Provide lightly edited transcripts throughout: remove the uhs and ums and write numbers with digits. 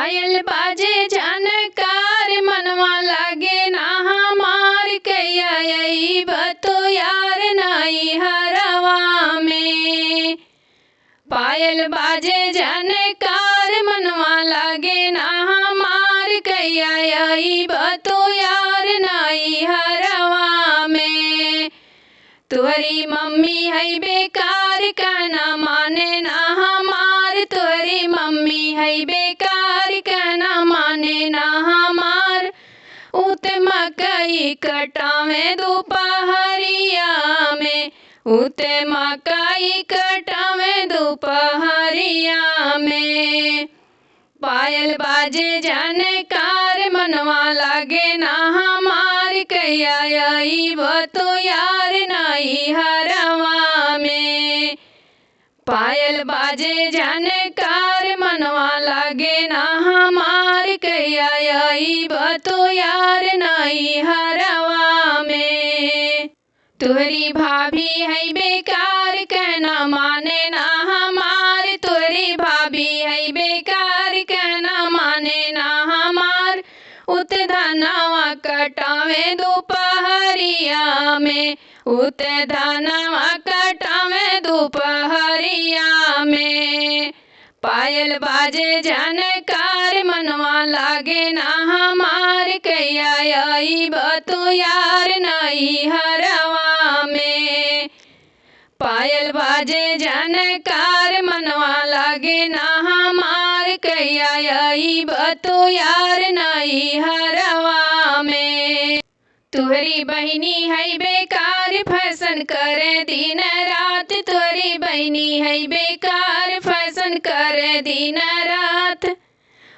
पायल बाजे जानकार मनवा लागे ना हमार कैया अइब तो यार नाई हरवा में। पायल बाजे जानकार मनवा लागे ना हमार कैया अइब तो यार नाई हरवा में। तुहरी मम्मी है बेकार कहना माने ना हमार, तुहरी मम्मी है बेकार कहना माने ना हमार। उत मकई कटावे दोपहरिया में, उत मकई कटावे दोपहरिया में। पायल बाजे जानकार मनवा लागे ना हमार कैया अइब तो यार नाई हरवा में। पायल बाजे जानकार मनवा लागे ना हमार कैया अइब तो यार नाई हरवा में। तुहरी भाभी है बेकार कहना माने ना हमार, तुहरी भाभी है बेकार कहना माने ना हमार। उत धनवा कटावे दोपहरिया में, उत धनवा कटावे दोपहरिया में। पायल बाजे जानकार मनवा लागे ना हमार कैया अइब तो यार नाई हरवा में। पायल बाजे जानकार मनवा लागे ना हमार कैया अइब तो यार नाई हरवा में। तुहरी बहिनी है बेकार फैशन करे दिन रात, तुहरी बहिनी है बेकार फैशन करे दिन रात।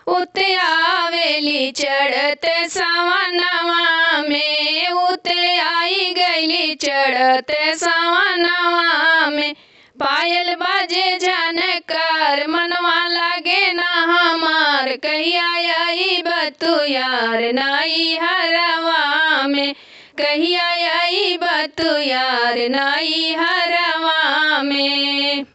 उते आवेली चढ़त सवनवा में, उते आई गईली चढ़त सवनवा में। पायल बाजे जानकार मनवा लागे ना हमार कहिया अइब तो यार नाई हरवा में, कहिया अइब तो यार नाई हरवा में।